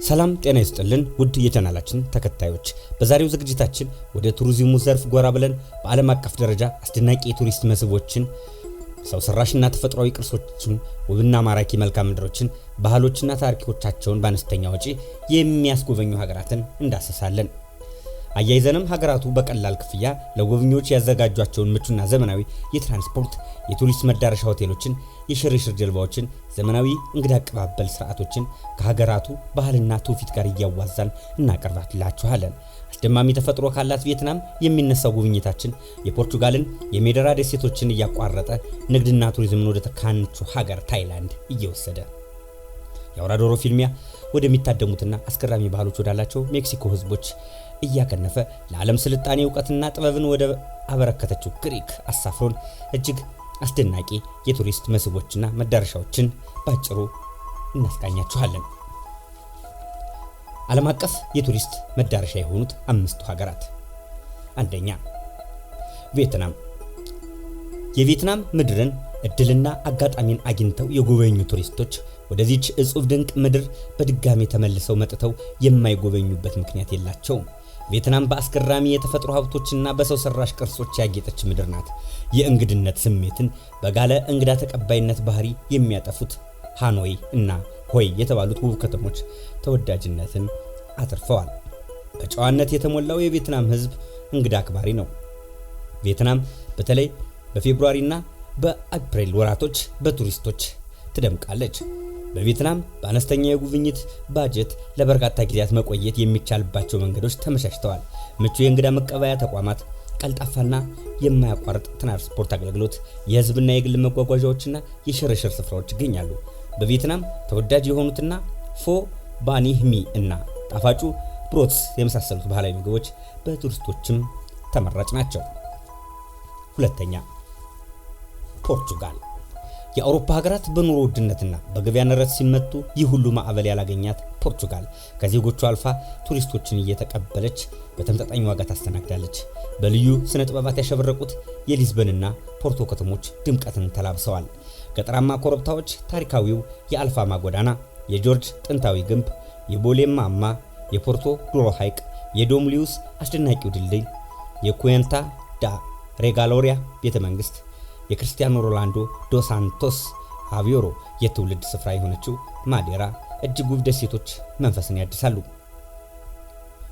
ሰላም ጤና ይስጥልን ውድ የቻናላችን ተከታዮች፣ በዛሬው ዝግጅታችን ወደ ቱሪዝሙ ዘርፍ ጎራ ብለን በዓለም አቀፍ ደረጃ አስደናቂ የቱሪስት መስህቦችን፣ ሰው ሰራሽና ተፈጥሯዊ ቅርሶችን፣ ውብና ማራኪ መልክዓ ምድሮችን፣ ባህሎችና ታሪኮቻቸውን በአነስተኛ ወጪ የሚያስጎበኙ ሀገራትን እንዳሰሳለን። አያይዘንም ሀገራቱ በቀላል ክፍያ ለጎብኚዎች ያዘጋጇቸውን ምቹና ዘመናዊ የትራንስፖርት የቱሪስት መዳረሻ ሆቴሎችን፣ የሽርሽር ጀልባዎችን፣ ዘመናዊ እንግዳ አቀባበል ስርዓቶችን ከሀገራቱ ባህልና ትውፊት ጋር እያዋዛን እናቀርባላችኋለን። አስደማሚ ተፈጥሮ ካላት ቪየትናም የሚነሳው ጉብኝታችን የፖርቹጋልን የሜዴራ ደሴቶችን እያቋረጠ ንግድና ቱሪዝምን ወደ ተካነችው ሀገር ታይላንድ እየወሰደ የአውራ ዶሮ ፊልሚያ ወደሚታደሙትና አስገራሚ ባህሎች ወዳላቸው ሜክሲኮ ህዝቦች እያከነፈ ለዓለም ስልጣኔ እውቀትና ጥበብን ወደ አበረከተችው ግሪክ አሳፍሮን እጅግ አስደናቂ የቱሪስት መስህቦችና መዳረሻዎችን ባጭሩ እናስቃኛችኋለን። ዓለም አቀፍ የቱሪስት መዳረሻ የሆኑት 5 ሀገራት። አንደኛ፣ ቪየትናም። የቪየትናም ምድርን እድልና አጋጣሚን አግኝተው የጎበኙ ቱሪስቶች ወደዚች እጹብ ድንቅ ምድር በድጋሚ ተመልሰው መጥተው የማይጎበኙበት ምክንያት የላቸውም። ቪየትናም በአስገራሚ የተፈጥሮ ሀብቶችና በሰው ሰራሽ ቅርሶች ያጌጠች ምድር ናት። የእንግድነት ስሜትን በጋለ እንግዳ ተቀባይነት ባህሪ የሚያጠፉት ሃኖይ እና ሆይ የተባሉት ውብ ከተሞች ተወዳጅነትን አትርፈዋል። በጨዋነት የተሞላው የቪየትናም ህዝብ እንግዳ አክባሪ ነው። ቪየትናም በተለይ በፌብሩዋሪና በአፕሪል ወራቶች በቱሪስቶች ትደምቃለች። በቪየትናም በአነስተኛ የጉብኝት ባጀት ለበርካታ ጊዜያት መቆየት የሚቻልባቸው መንገዶች ተመቻችተዋል። ምቹ የእንግዳ መቀበያ ተቋማት፣ ቀልጣፋና የማያቋርጥ ትራንስፖርት አገልግሎት፣ የህዝብና የግል መጓጓዣዎችና የሽርሽር ስፍራዎች ይገኛሉ። በቪየትናም ተወዳጅ የሆኑትና ፎ፣ ባኒ ሚ እና ጣፋጩ ብሮትስ የመሳሰሉት ባህላዊ ምግቦች በቱሪስቶችም ተመራጭ ናቸው። ሁለተኛ፣ ፖርቹጋል። የአውሮፓ ሀገራት በኑሮ ውድነትና በገበያ ንረት ሲመቱ ይህ ሁሉ ማዕበል ያላገኛት ፖርቹጋል ከዜጎቹ አልፋ ቱሪስቶችን እየተቀበለች በተመጣጣኝ ዋጋ ታስተናግዳለች። በልዩ ስነ ጥበባት ያሸበረቁት የሊዝበንና ፖርቶ ከተሞች ድምቀትን ተላብሰዋል። ገጠራማ ኮረብታዎች፣ ታሪካዊው የአልፋማ ጎዳና፣ የጆርጅ ጥንታዊ ግንብ፣ የቦሌማማ የፖርቶ ዶሮ ሐይቅ፣ የዶም ሊዩስ አስደናቂው ድልድይ፣ የኩዌንታ ዳ ሬጋሎሪያ ቤተ መንግስት፣ የክርስቲያኖ ሮላንዶ ዶ ሳንቶስ አቪዮሮ የትውልድ ስፍራ የሆነችው ማዴራ እጅግ ውብ ደሴቶች መንፈስን ያድሳሉ።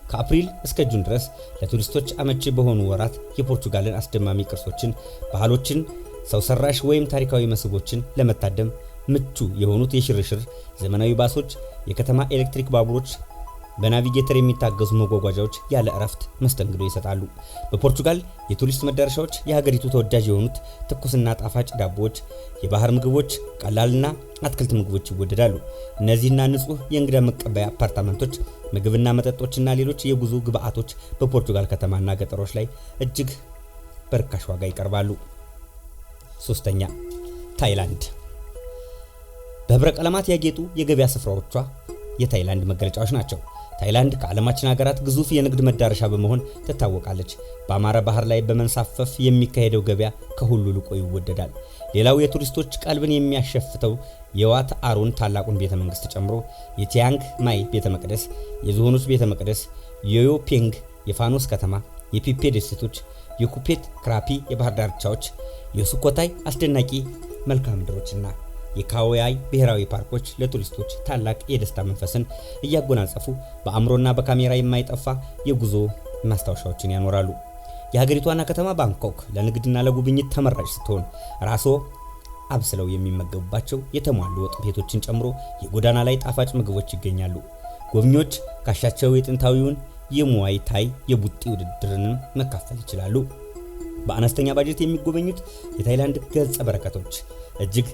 ከአፕሪል እስከ ጁን ድረስ ለቱሪስቶች አመቺ በሆኑ ወራት የፖርቹጋልን አስደማሚ ቅርሶችን፣ ባህሎችን፣ ሰው ሰራሽ ወይም ታሪካዊ መስህቦችን ለመታደም ምቹ የሆኑት የሽርሽር ዘመናዊ ባሶች፣ የከተማ ኤሌክትሪክ ባቡሮች፣ በናቪጌተር የሚታገዙ መጓጓዣዎች ያለ እረፍት መስተንግዶ ይሰጣሉ። በፖርቹጋል የቱሪስት መዳረሻዎች የሀገሪቱ ተወዳጅ የሆኑት ትኩስና ጣፋጭ ዳቦዎች፣ የባህር ምግቦች፣ ቀላልና አትክልት ምግቦች ይወደዳሉ። እነዚህና ንጹህ የእንግዳ መቀበያ አፓርታመንቶች፣ ምግብና መጠጦችና ሌሎች የጉዞ ግብአቶች በፖርቹጋል ከተማና ገጠሮች ላይ እጅግ በርካሽ ዋጋ ይቀርባሉ። ሶስተኛ፣ ታይላንድ። በህብረ ቀለማት ያጌጡ የገበያ ስፍራዎቿ የታይላንድ መገለጫዎች ናቸው። ታይላንድ ከዓለማችን ሀገራት ግዙፍ የንግድ መዳረሻ በመሆን ትታወቃለች። በአማረ ባህር ላይ በመንሳፈፍ የሚካሄደው ገበያ ከሁሉ ልቆ ይወደዳል። ሌላው የቱሪስቶች ቀልብን የሚያሸፍተው የዋት አሩን ታላቁን ቤተ መንግስት ጨምሮ የቲያንግ ማይ ቤተ መቅደስ፣ የዝሆኖች ቤተ መቅደስ፣ የዮፔንግ የፋኖስ ከተማ፣ የፒፔ ደሴቶች፣ የኩፔት ክራፒ የባህር ዳርቻዎች፣ የሱኮታይ አስደናቂ መልክዓ ምድሮችና የካኦያይ ብሔራዊ ፓርኮች ለቱሪስቶች ታላቅ የደስታ መንፈስን እያጎናጸፉ በአእምሮና በካሜራ የማይጠፋ የጉዞ ማስታወሻዎችን ያኖራሉ። የሀገሪቱ ዋና ከተማ ባንኮክ ለንግድና ለጉብኝት ተመራጭ ስትሆን ራስዎ አብስለው የሚመገቡባቸው የተሟሉ ወጥ ቤቶችን ጨምሮ የጎዳና ላይ ጣፋጭ ምግቦች ይገኛሉ። ጎብኚዎች ካሻቸው የጥንታዊውን የሙዋይ ታይ የቡጢ ውድድርንም መካፈል ይችላሉ። በአነስተኛ ባጀት የሚጎበኙት የታይላንድ ገጸ በረከቶች እጅግ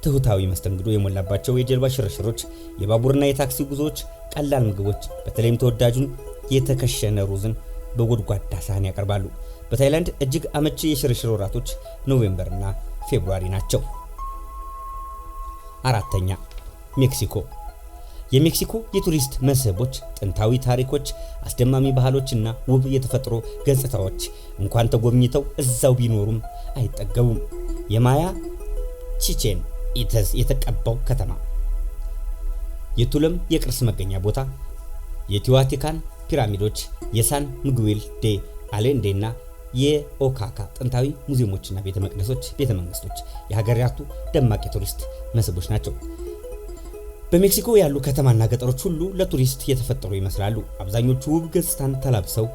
ትሁታዊ መስተንግዶ የሞላባቸው የጀልባ ሽርሽሮች፣ የባቡርና የታክሲ ጉዞዎች፣ ቀላል ምግቦች፣ በተለይም ተወዳጁን የተከሸነ ሩዝን በጎድጓዳ ሳህን ያቀርባሉ። በታይላንድ እጅግ አመቺ የሽርሽር ወራቶች ኖቬምበርና ፌብሩዋሪ ናቸው። አራተኛ፣ ሜክሲኮ። የሜክሲኮ የቱሪስት መስህቦች፣ ጥንታዊ ታሪኮች፣ አስደማሚ ባህሎችና ውብ የተፈጥሮ ገጽታዎች እንኳን ተጎብኝተው እዛው ቢኖሩም አይጠገቡም። የማያ ቺቼን ኢትዝ የተቀባው ከተማ፣ የቱለም የቅርስ መገኛ ቦታ፣ የቲዋቲካን ፒራሚዶች፣ የሳን ሚጉኤል ዴ አሌንዴና የኦካካ ጥንታዊ ሙዚየሞችና ቤተ መንግስቶች የሀገራቱ ደማቅ የቱሪስት መስህቦች ናቸው። በሜክሲኮ ያሉ ከተማና ገጠሮች ሁሉ ለቱሪስት የተፈጠሩ ይመስላሉ። አብዛኞቹ ውብ ገጽታን ተላብሰው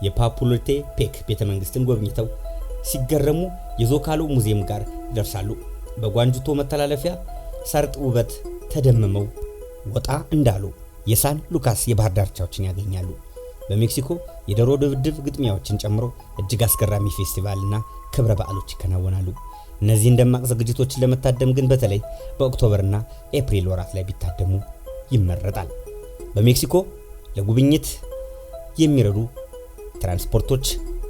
የፓፑልቴፔክ ቤተመንግስትን ጎብኝተው ሲገረሙ የዞካሎ ሙዚየም ጋር ይደርሳሉ። በጓንጁቶ መተላለፊያ ሰርጥ ውበት ተደምመው ወጣ እንዳሉ የሳን ሉካስ የባህር ዳርቻዎችን ያገኛሉ። በሜክሲኮ የዶሮ ድብድብ ግጥሚያዎችን ጨምሮ እጅግ አስገራሚ ፌስቲቫልና ክብረ በዓሎች ይከናወናሉ። እነዚህን ደማቅ ዝግጅቶችን ለመታደም ግን በተለይ በኦክቶበርና ኤፕሪል ወራት ላይ ቢታደሙ ይመረጣል። በሜክሲኮ ለጉብኝት የሚረዱ ትራንስፖርቶች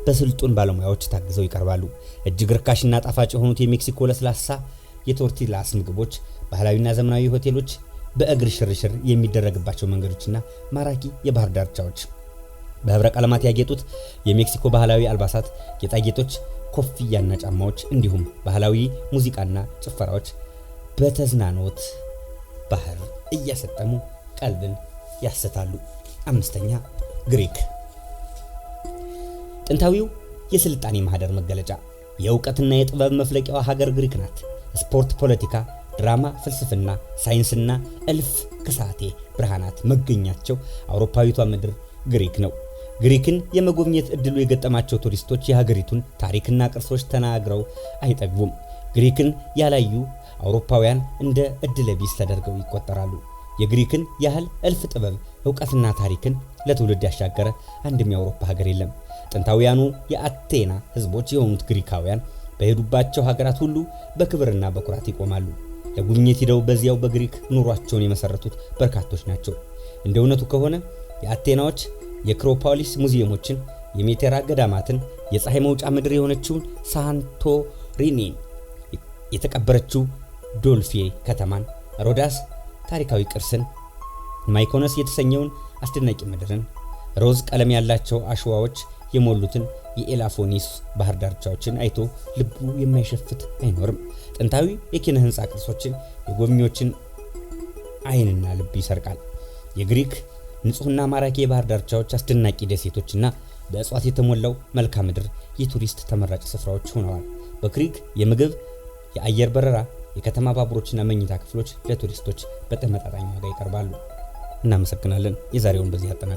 በስልጡን ባለሙያዎች ታግዘው ይቀርባሉ። እጅግ ርካሽና ጣፋጭ የሆኑት የሜክሲኮ ለስላሳ የቶርቲላስ ምግቦች፣ ባህላዊና ዘመናዊ ሆቴሎች፣ በእግር ሽርሽር የሚደረግባቸው መንገዶችና ማራኪ የባህር ዳርቻዎች፣ በህብረ ቀለማት ያጌጡት የሜክሲኮ ባህላዊ አልባሳት፣ ጌጣጌጦች፣ ኮፍያና ጫማዎች እንዲሁም ባህላዊ ሙዚቃና ጭፈራዎች በተዝናኖት ባህር እያሰጠሙ ቀልብን ያስታሉ። 5ኛ ግሪክ። ጥንታዊው የስልጣኔ ማህደር መገለጫ የእውቀትና የጥበብ መፍለቂያዋ ሀገር ግሪክ ናት። ስፖርት፣ ፖለቲካ፣ ድራማ፣ ፍልስፍና፣ ሳይንስና እልፍ ክሳቴ ብርሃናት መገኛቸው አውሮፓዊቷ ምድር ግሪክ ነው። ግሪክን የመጎብኘት እድሉ የገጠማቸው ቱሪስቶች የሀገሪቱን ታሪክና ቅርሶች ተናግረው አይጠግቡም። ግሪክን ያላዩ አውሮፓውያን እንደ እድለቢስ ተደርገው ይቆጠራሉ። የግሪክን ያህል እልፍ ጥበብ፣ ዕውቀትና ታሪክን ለትውልድ ያሻገረ አንድም የአውሮፓ ሀገር የለም። ጥንታውያኑ የአቴና ህዝቦች የሆኑት ግሪካውያን በሄዱባቸው ሀገራት ሁሉ በክብርና በኩራት ይቆማሉ። ለጉብኝት ሂደው በዚያው በግሪክ ኑሯቸውን የመሰረቱት በርካቶች ናቸው። እንደ እውነቱ ከሆነ የአቴናዎች የአክሮፖሊስ ሙዚየሞችን፣ የሜቴራ ገዳማትን፣ የፀሐይ መውጫ ምድር የሆነችውን ሳንቶሪኒን፣ የተቀበረችው ዶልፌ ከተማን፣ ሮዳስ ታሪካዊ ቅርስን፣ ማይኮነስ የተሰኘውን አስደናቂ ምድርን፣ ሮዝ ቀለም ያላቸው አሸዋዎች የሞሉትን የኤላፎኒስ ባህር ዳርቻዎችን አይቶ ልቡ የማይሸፍት አይኖርም። ጥንታዊ የኪነ ህንፃ ቅርሶችን የጎብኚዎችን አይንና ልብ ይሰርቃል። የግሪክ ንጹህና ማራኪ የባህር ዳርቻዎች፣ አስደናቂ ደሴቶችና በእጽዋት የተሞላው መልክዓ ምድር የቱሪስት ተመራጭ ስፍራዎች ሆነዋል። በግሪክ የምግብ፣ የአየር በረራ፣ የከተማ ባቡሮችና መኝታ ክፍሎች ለቱሪስቶች በተመጣጣኝ ዋጋ ይቀርባሉ። እናመሰግናለን። የዛሬውን በዚህ አጠናቀናል።